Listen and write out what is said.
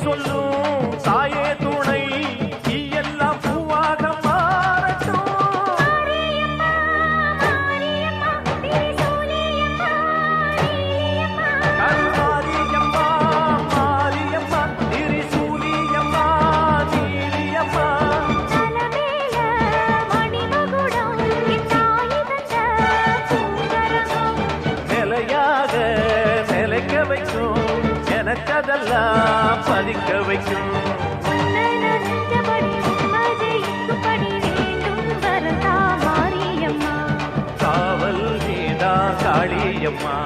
சொல்லும் தாயே துணை நீ எல்லாம் பூவாக மாறட்டும். கருமாரியம்மா மாரியம்மா திரிசூலியம்மா நீலியம்மா நிலையாக நிலைக்க வைக்கும் எனக்கதெல்லாம் பதிக்க வைக்கும். காவல் நீதா காளியம்மா.